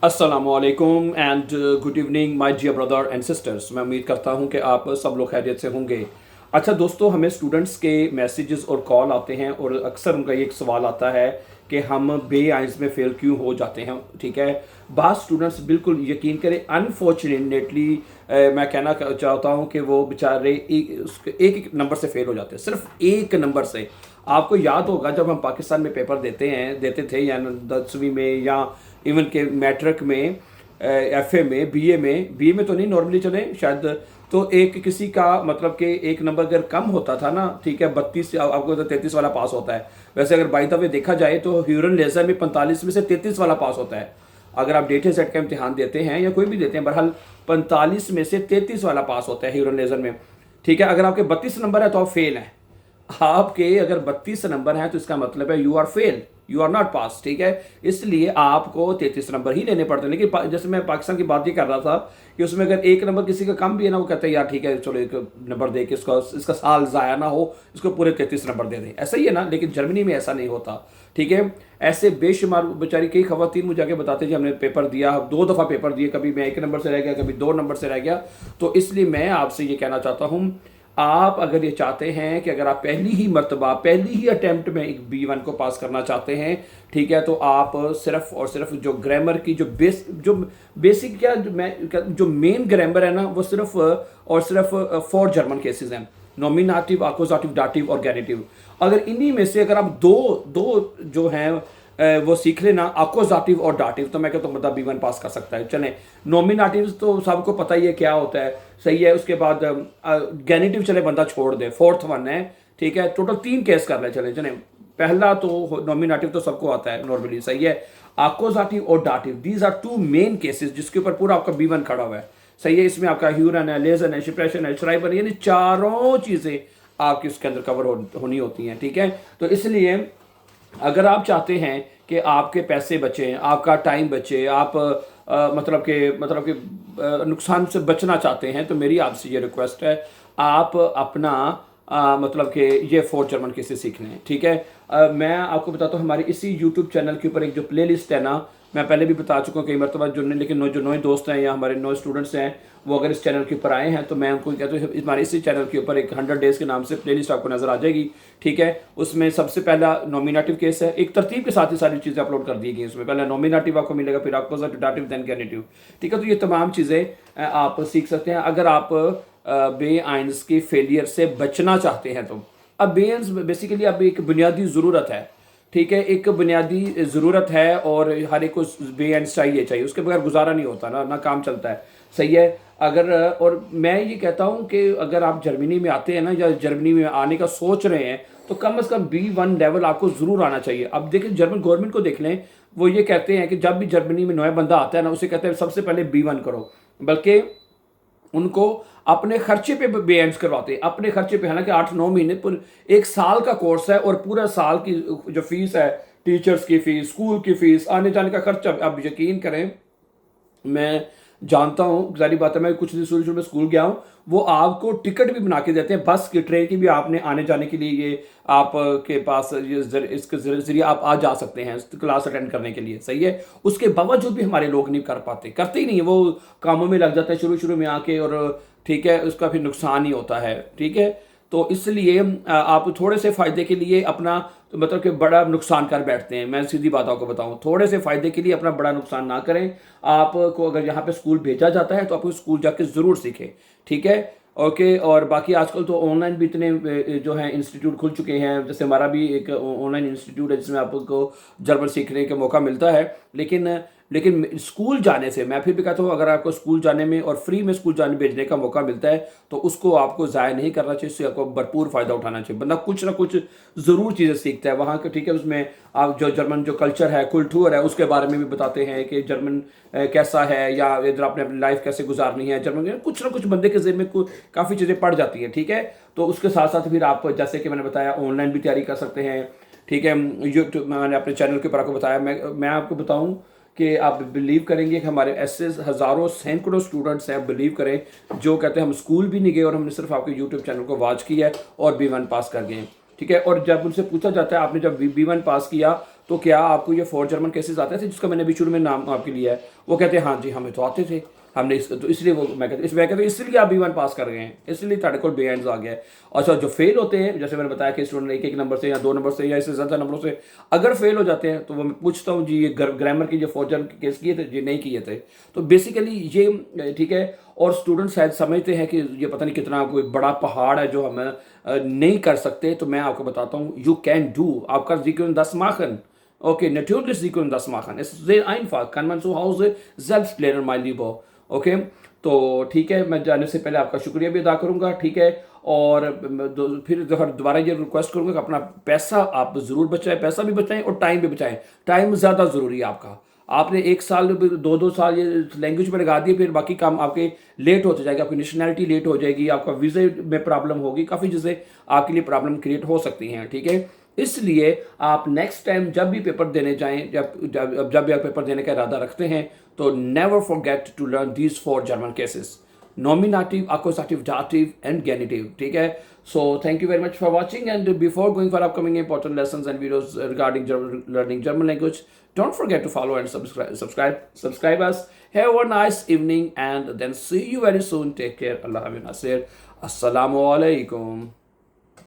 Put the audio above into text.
अस्सलामुअलैकुम and good evening my dear brother and sisters. मैं उम्मीद करता हूं कि आप सब लोग खैरियत से होंगे। अच्छा दोस्तों, हमें स्टूडेंट्स के मैसेजेस और कॉल आते हैं और अक्सर उनका ये एक सवाल आता है कि हम बे आइंस में फ़ेल क्यों हो जाते हैं। ठीक है, बात स्टूडेंट्स बिल्कुल यकीन करें अनफॉर्चुनेटली मैं कहना चाहता हूं कि वो बेचारे एक एक नंबर से फ़ेल हो जाते हैं, सिर्फ एक नंबर से। आपको याद होगा जब हम पाकिस्तान में पेपर देते थे या 10वीं में या इवन के मैट्रिक में, एफए में, बीए में तो नहीं, नॉर्मली चले शायद। तो एक किसी का मतलब कि एक नंबर अगर कम होता था ना, ठीक है, 32 आपको तो 33 वाला पास होता है। वैसे अगर बाई द वे देखा जाए तो ह्यूरन लेजर में 45 में से 33 वाला पास होता है। अगर आप डेटा सेट का इम्तिहान देते हैं या कोई भी देते हैं, बहरहाल 45 में से 33 वाला पास होता है ह्यूरन लेजर में। ठीक है, अगर आपके 32 नंबर है तो आप फेल हैं। आपके अगर 32 नंबर हैं तो इसका मतलब है you are fail, you are not pass. ठीक है, इसलिए आपको 33 नंबर ही लेने पड़ते हैं। लेकिन जैसे मैं पाकिस्तान की बात ये कर रहा था कि उसमें अगर एक नंबर किसी का कम भी है ना, वो कहते हैं यार ठीक है चलो एक नंबर दे के इसका साल ज़ाया ना हो, इसको पूरे 33 नंबर दे दें। ऐसा ही है ना, लेकिन जर्मनी में ऐसा नहीं होता। ठीक है, ऐसे बेशुमार बेचारी कई खवातीन मुझे आके बताते जी हमने पेपर दिया, 2 दफ़ा पेपर दिए, कभी मैं 1 नंबर से रह गया, कभी 2 नंबर से रह गया। तो इसलिए मैं आपसे ये कहना चाहता हूँ, आप अगर ये चाहते हैं कि अगर आप पहली ही मर्तबा पहली ही अटेम्प्ट में एक B1 को पास करना चाहते हैं, ठीक है, तो आप सिर्फ और सिर्फ जो ग्रामर की जो बेसिक क्या जो मेन ग्रामर है ना, वो सिर्फ और सिर्फ 4 जर्मन केसेस हैं, नॉमिनेटिव, अक्यूजेटिव, डाटिव और गैनिटिव। अगर इन्हीं में से अगर आप दो दो जो हैं वो सीख लेना, अक्यूजेटिव और डाटिव, तो मैं कहता हूँ बंदा B1 पास कर सकता है। चलें, नॉमिनेटिव तो सबको पता ही है क्या होता है, सही है। उसके बाद गैनिटिव चले बंदा छोड़ दे, फोर्थ वन है। ठीक है, टोटल 3 केस कर ले। चले चले, पहला तो नॉमिनेटिव तो सबको आता है नॉर्मली, सही है। अक्यूजेटिव और dative, these are 2 main cases जिसके ऊपर पूरा आपका B1 खड़ा हुआ है, सही है। इसमें आपका ह्यूरन है, लेजन है, शिप्रेशन है, श्राइबर, यानी चारों चीज़ें आपकी उसके अंदर कवर होनी होती हैं। ठीक है, तो इसलिए अगर आप चाहते हैं कि आपके पैसे बचें, आपका टाइम बचे, आप नुकसान से बचना चाहते हैं, तो मेरी आपसे ये रिक्वेस्ट है, आप अपना मतलब कि ये 4 जर्मन कैसे सीख लें। ठीक है, मैं आपको बताता हूँ हमारे इसी यूट्यूब चैनल के ऊपर एक जो प्लेलिस्ट है ना, मैं पहले भी बता चुका हूँ कई मरतबा जुड़ने, लेकिन जो नए दोस्त हैं या हमारे नए स्टूडेंट्स हैं, वो अगर इस चैनल के ऊपर आए हैं तो मैं उनको कहता हूँ हमारे इसी चैनल के ऊपर एक 100 डेज़ के नाम से प्लेलिस्ट आपको नज़र आ जाएगी। ठीक है, उसमें सबसे पहला नॉमिनेटिव केस है, एक तरतीब के साथ ही सारी चीज़ें अपलोड कर दी गई। उसमें पहले नॉमिनेटिव आपको मिलेगा, फिर अक्यूजेटिव, डाटिव, देन गैनिटिव। ठीक है, तो ये तमाम चीज़ें आप सीख सकते हैं अगर आप बे आइंस की फेलियर से बचना चाहते हैं। तो अब बे आइंस बेसिकली अब एक बुनियादी ज़रूरत है। ठीक है, एक बुनियादी ज़रूरत है और हर एक को बे आइंस चाहिए, उसके बगैर गुजारा नहीं होता ना काम चलता है, सही है। अगर और मैं ये कहता हूँ कि अगर आप जर्मनी में आते हैं ना, या जर्मनी में आने का सोच रहे हैं, तो कम से कम B1 लेवल आपको ज़रूर आना चाहिए। अब देखिए जर्मन गवर्नमेंट को देख लें, वो ये कहते हैं कि जब भी जर्मनी में नया बंदा आता है ना, उसे कहते हैं सबसे पहले B1 करो, बल्कि उनको अपने खर्चे पे बेएंस करवाते हैं, अपने खर्चे पे। हालांकि 8-9 महीने पर 1 साल का कोर्स है और पूरा साल की जो फीस है, टीचर्स की फीस, स्कूल की फीस, आने जाने का खर्चा, अब यकीन करें, मैं जानता हूँ, जारी बात है, मैं कुछ दिन शुरू शुरू में स्कूल गया हूँ, वो आपको टिकट भी बना के देते हैं, बस की, ट्रेन की भी, आपने आने जाने के लिए ये आपके पास इसके जरिए आप आ जा सकते हैं क्लास अटेंड करने के लिए, सही है। उसके बावजूद भी हमारे लोग नहीं कर पाते, करते ही नहीं है, वो कामों में लग जाते हैं शुरू शुरू में आके, और ठीक है, उसका फिर नुकसान ही होता है। ठीक है, तो इसलिए आप थोड़े से फ़ायदे के लिए अपना तो मतलब कि बड़ा नुकसान कर बैठते हैं। मैं सीधी बात आपको बताऊं, थोड़े से फ़ायदे के लिए अपना बड़ा नुकसान ना करें। आपको अगर यहाँ पे स्कूल भेजा जाता है तो आपको स्कूल जाके ज़रूर सीखें। ठीक है, ओके। और बाकी आजकल तो ऑनलाइन भी इतने जो हैं इंस्टीट्यूट खुल चुके हैं, जैसे हमारा भी एक ऑनलाइन इंस्टीट्यूट है जिसमें आपको जर्मन सीखने का मौका मिलता है। लेकिन स्कूल जाने से, मैं फिर भी कहता हूँ, अगर आपको स्कूल जाने में और फ्री में स्कूल जाने भेजने का मौका मिलता है तो उसको आपको ज़ाया नहीं करना चाहिए, उससे आपको भरपूर फ़ायदा उठाना चाहिए। बंदा कुछ ना कुछ ज़रूर चीज़ें सीखता है वहाँ के। ठीक है, उसमें आप जो जर्मन जो कल्चर है, कुल्टूर है, उसके बारे में भी बताते हैं कि जर्मन कैसा है, या इधर आपने अपनी लाइफ कैसे गुजारनी है जर्मन में। कुछ ना कुछ बंदे के ज़हन में काफ़ी चीज़ें पड़ जाती हैं। ठीक है, तो उसके साथ साथ फिर आप, जैसे कि मैंने बताया, ऑनलाइन भी तैयारी कर सकते हैं। ठीक है, यूट्यूब, मैंने अपने चैनल के ऊपर आपको बताया। मैं आपको बताऊं कि आप बिलीव करेंगे कि हमारे ऐसे हज़ारों सैकड़ों स्टूडेंट्स हैं, बिलीव करें, जो कहते हैं हम स्कूल भी नहीं गए और हमने सिर्फ आपके यूट्यूब चैनल को वॉच किया है और B1 पास कर गए। ठीक है, और जब उनसे पूछा जाता है आपने जब B1 पास किया तो क्या आपको ये 4 जर्मन केसेस आते थे जिसका मैंने अभी शुरू में नाम आपके लिया है? वो कहते हैं हाँ जी हमें तो आते थे, हमने तो इसलिए वो मैं कहता हूँ इसलिए आप B1 पास कर गए हैं, इसलिए ਤੁਹਾਡੇ ਕੋਲ B1 आ गया है। अच्छा जो फेल होते हैं, जैसे मैंने बताया कि स्टूडेंट एक नंबर से या 2 नंबर से या इससे ज़्यादा नंबरों से अगर फेल हो जाते हैं तो वो मैं पूछता हूँ जी ये ग्रामर की जो 4 जर्मन केस किए थे जी नहीं किए थे। तो बेसिकली ये ठीक है। और स्टूडेंट शायद समझते हैं कि ये पता नहीं कितना कोई बड़ा पहाड़ है जो हम नहीं कर सकते। तो मैं आपको बताता हूँ यू कैन डू। आपका ज़िक्र das machen. Okay, natürlich Sie können das machen. Es ist sehr einfach. Kann man zu Hause selbst lernen, mein Lieber. Okay तो ठीक है, मैं जाने से पहले आपका शुक्रिया भी अदा करूंगा, ठीक है। और फिर दोबारा ये रिक्वेस्ट करूंगा कि अपना पैसा आप ज़रूर बचाएं, पैसा भी बचाएं और टाइम भी बचाएं। टाइम ज़्यादा ज़रूरी है आपका। आपने 1 साल 2 साल ये लैंग्वेज में लगा दिए, फिर बाकी काम आपके लेट होते जाएगा, आपकी नेशनैलिटी लेट हो जाएगी, आपका वीज़े में प्रॉब्लम होगी, काफ़ी चीज़ें आपके लिए प्रॉब्लम क्रिएट हो सकती हैं, ठीक है। इसलिए आप नेक्स्ट टाइम जब भी पेपर देने जाएं, जब भी आप पेपर देने का इरादा रखते हैं, तो never forget to learn these 4 German cases: nominative, accusative, dative and genitive, ठीक है। So thank you very much for watching, and before going for upcoming important lessons and videos regarding learning German language, don't forget to follow and subscribe us. Have a nice evening and then see you very soon. Take care. Allah Nasir. Assalamu alaikum.